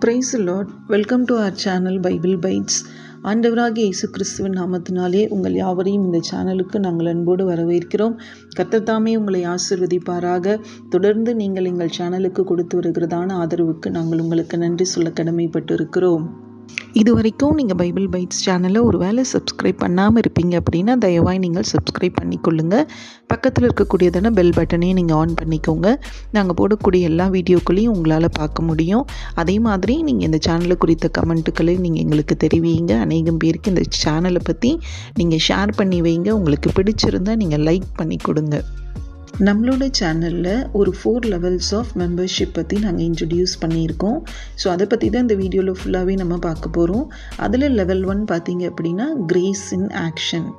Praise the Lord. Welcome to our channel Bible Bites. ஆண்டவராகிய இயேசு கிறிஸ்துவின் நாமத்தினாலே உங்கள் யாவரையும் இந்த சேனலுக்கு நாங்கள் அன்போடு வரவேற்கிறோம். கர்த்தர் தாமே உங்களை ஆசீர்வதிப்பாராக. தொடர்ந்து நீங்கள் எங்கள் சேனலுக்கு கொடுத்து வருகிறதான ஆதரவுக்கு நாங்கள் உங்களுக்கு நன்றி சொல்ல கடமைப்பட்டு இருக்கிறோம். இது வரைக்கும் நீங்கள் பைபிள் பைட்ஸ் சேனலை ஒரு வேளை சப்ஸ்கிரைப் பண்ணாமல் இருப்பீங்க அப்படின்னா தயவாய் நீங்கள் சப்ஸ்கிரைப் பண்ணிக்கொள்ளுங்க. பக்கத்தில் இருக்கக்கூடியதான பெல் பட்டனையும் நீங்கள் ஆன் பண்ணிக்கோங்க. நாங்கள் போடக்கூடிய எல்லா வீடியோக்களையும் உங்களால் பார்க்க முடியும். அதே மாதிரி நீங்கள் இந்த சேனலை குறித்த கமெண்ட்டுக்களை நீங்கள் எங்களுக்கு தெரிவிங்க. அநேகம் பேருக்கு இந்த சேனலை பற்றி நீங்கள் ஷேர் பண்ணி வைங்க. உங்களுக்கு பிடிச்சிருந்தால் நீங்கள் லைக் பண்ணி கொடுங்க. நம்மளோட சேனலில் ஒரு 4 லெவல்ஸ் ஆஃப் மெம்பர்ஷிப் பற்றி நாங்கள் இன்ட்ரடியூஸ் பண்ணியிருக்கோம். ஸோ அதை பற்றி தான் இந்த வீடியோவில் ஃபுல்லாகவே நம்ம பார்க்க போகிறோம். அதில் லெவல் 1 பார்த்தீங்க அப்படின்னா கிரேஸ் இன் ஆக்ஷன்.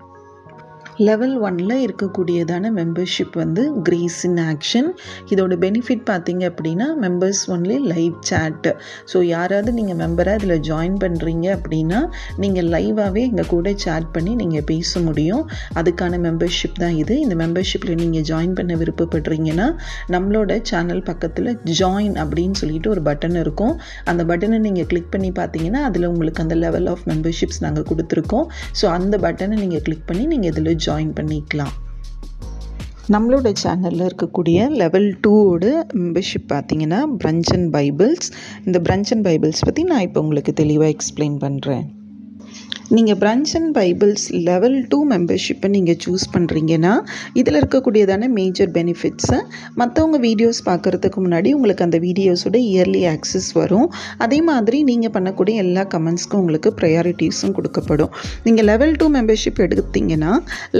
லெவல் 1ல் இருக்கக்கூடியதான மெம்பர்ஷிப் வந்து கிரேஸ் இன் ஆக்ஷன். இதோட பெனிஃபிட் பார்த்தீங்க அப்படின்னா members only live chat. So யாராவது நீங்கள் மெம்பராக இதில் ஜாயின் பண்ணுறீங்க அப்படின்னா நீங்கள் லைவாகவே எங்கள் கூட சேட் பண்ணி நீங்கள் பேச முடியும். அதுக்கான மெம்பர்ஷிப் தான் இது. இந்த மெம்பர்ஷிப்பில் நீங்கள் ஜாயின் பண்ண விருப்பப்படுறீங்கன்னா நம்மளோட சேனல் பக்கத்தில் ஜாயின் அப்படின்னு சொல்லிட்டு ஒரு பட்டன் இருக்கும். அந்த பட்டனை நீங்கள் கிளிக் பண்ணி பார்த்தீங்கன்னா அதில் உங்களுக்கு அந்த லெவல் ஆஃப் மெம்பர்ஷிப்ஸ் நாங்கள் கொடுத்துருக்கோம். ஸோ அந்த பட்டனை நீங்கள் கிளிக் பண்ணி நீங்கள் இதில் ஜாயின் பண்ணிக்கலாம். நம்மளோட சேனலில் இருக்கக்கூடிய லெவல் 2ஓட மெம்பர்ஷிப் பார்த்தீங்கன்னா பிரஞ்ச் அண்ட் பைபிள்ஸ். இந்த பிரஞ்ச் அண்ட் பைபிள்ஸ் பற்றி நான் இப்போ உங்களுக்கு தெளிவாக எக்ஸ்பிளைன் பண்ணுறேன். நீங்கள் பிரஞ்ச் அண்ட் பைபிள்ஸ் லெவல் 2 மெம்பர்ஷிப்பை நீங்கள் சூஸ் பண்ணுறீங்கன்னா இதில் இருக்கக்கூடியதான மேஜர் பெனிஃபிட்ஸை மற்றவங்க வீடியோஸ் பார்க்குறதுக்கு முன்னாடி உங்களுக்கு அந்த வீடியோஸோட இயர்லி ஆக்சஸ் வரும். அதே மாதிரி நீங்கள் பண்ணக்கூடிய எல்லா கமெண்ட்ஸ்க்கும் உங்களுக்கு ப்ரையாரிட்டிஸும் கொடுக்கப்படும். நீங்கள் லெவல் 2 மெம்பர்ஷிப் எடுத்தீங்கன்னா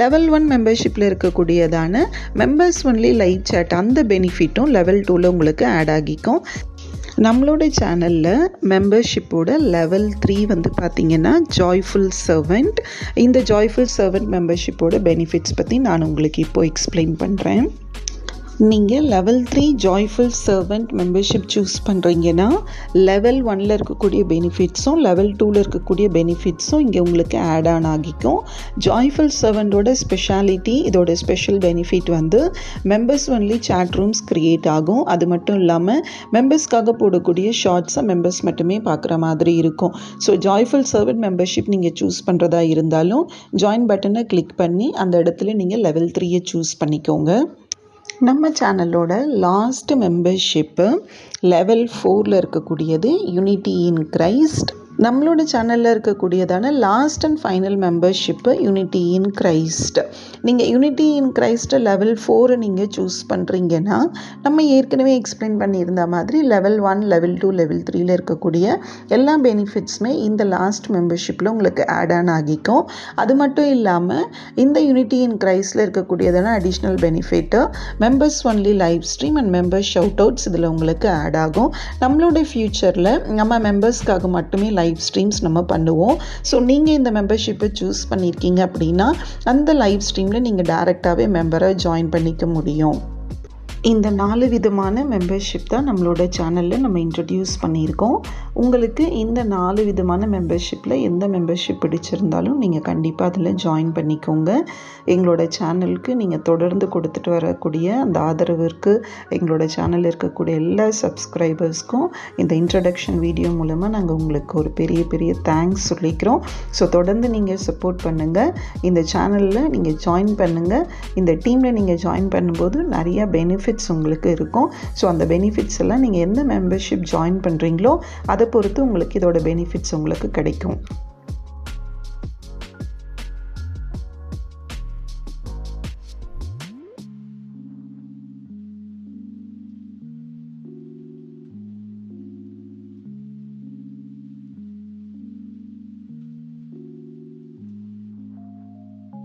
லெவல் 1 மெம்பர்ஷிப்பில் இருக்கக்கூடியதான மெம்பர்ஸ் ஒன்லி லைவ் சேட் அந்த பெனிஃபிட்டும் லெவல் 2ல் உங்களுக்கு ஆட் ஆகிக்கும். நம்மளோட சேனலில் மெம்பர்ஷிப்போட லெவல் 3 வந்து பார்த்திங்கன்னா ஜாய்ஃபுல் சர்வெண்ட். இந்த ஜாய்ஃபுல் சர்வெண்ட் மெம்பர்ஷிப்போட பெனிஃபிட்ஸ் பற்றி நான் உங்களுக்கு இப்போது எக்ஸ்பிளைன் பண்ணுறேன். நீங்கள் level 3 joyful servant membership choose பண்ணுறீங்கன்னா லெவல் 1ல் இருக்கக்கூடிய பெனிஃபிட்ஸும் லெவல் 2ல் இருக்கக்கூடிய பெனிஃபிட்ஸும் இங்கே உங்களுக்கு ஆட் ஆன் ஆகிக்கும். ஜாய்ஃபுல் சர்வெண்டோட ஸ்பெஷாலிட்டி, இதோட ஸ்பெஷல் பெனிஃபிட் வந்து members only chat rooms create ஆகும். அது மட்டும் இல்லாமல் மெம்பர்ஸ்க்காக போடக்கூடிய ஷார்ட்ஸை மெம்பர்ஸ் மட்டுமே பார்க்குற மாதிரி இருக்கும். ஸோ ஜாய்ஃபுல் சர்வெண்ட் மெம்பர்ஷிப் நீங்கள் சூஸ் பண்ணுறதா இருந்தாலும் ஜாயின் பட்டனை கிளிக் பண்ணி அந்த இடத்துல நீங்கள் லெவல் 3யை சூஸ் பண்ணிக்கோங்க. நம்ம சேனலோட லாஸ்ட் மெம்பர்ஷிப்பு லெவல் 4ல் இருக்கக்கூடியது யூனிட்டி இன் கிரைஸ்ட். நம்மளோட சேனலில் இருக்கக்கூடியதான last and final membership unity in Christ. நீங்கள் யூனிட்டி இன் கிரைஸ்ட்டை லெவல் 4 நீங்கள் சூஸ் பண்ணுறீங்கன்னா நம்ம ஏற்கனவே எக்ஸ்பிளைன் பண்ணியிருந்த மாதிரி லெவல் 1, லெவல் 2, லெவல் 3ல் இருக்கக்கூடிய எல்லா பெனிஃபிட்ஸுமே இந்த லாஸ்ட் மெம்பர்ஷிப்பில் உங்களுக்கு ஆட் ஆன் ஆகிக்கும். அது மட்டும் இல்லாமல் இந்த யூனிட்டி இன் கிரைஸ்ட்டில் இருக்கக்கூடியதான additional benefit members only live stream and members shout outs இதில் உங்களுக்கு ஆட் ஆகும். நம்மளோட ஃப்யூச்சரில் நம்ம மெம்பர்ஸ்க்காக மட்டுமே லைவ் ஸ்ட்ரீம்ஸ் நம்ம பண்ணுவோம். ஸோ நீங்கள் இந்த மெம்பர்ஷிப்பை சூஸ் பண்ணியிருக்கீங்க அப்படின்னா அந்த லைவ் ஸ்ட்ரீமில் நீங்கள் டைரெக்டாகவே மெம்பரை ஜாயின் பண்ணிக்க முடியும். இந்த 4 விதமான மெம்பர்ஷிப் தான் நம்மளோட சேனலில் நம்ம இன்ட்ரடியூஸ் பண்ணியிருக்கோம். உங்களுக்கு இந்த 4 விதமான மெம்பர்ஷிப்பில் எந்த மெம்பர்ஷிப் பிடிச்சிருந்தாலும் நீங்கள் கண்டிப்பாக அதில் ஜாயின் பண்ணிக்கோங்க. எங்களோட சேனலுக்கு நீங்கள் தொடர்ந்து கொடுத்துட்டு வரக்கூடிய அந்த ஆதரவிற்கு எங்களோட சேனலில் இருக்கக்கூடிய எல்லா சப்ஸ்கிரைபர்ஸ்க்கும் இந்த இன்ட்ரடக்ஷன் வீடியோ மூலமாக நாங்கள் உங்களுக்கு ஒரு பெரிய பெரிய தேங்க்ஸ் சொல்லிக்கிறோம். ஸோ தொடர்ந்து நீங்கள் சப்போர்ட் பண்ணுங்கள். இந்த சேனலில் நீங்கள் ஜாயின் பண்ணுங்கள். இந்த டீமில் நீங்கள் ஜாயின் பண்ணும்போது நிறையா பெனிஃபிட்ஸ் உங்களுக்கு இருக்கும். ஸோ அந்த பெனிஃபிட்ஸ் எல்லாம் நீங்கள் எந்த மெம்பர்ஷிப் ஜாயின் பண்ணுறீங்களோ அதை பொறுத்து உங்களுக்கு இதோட பெனிஃபிட்ஸ் உங்களுக்கு கிடைக்கும்.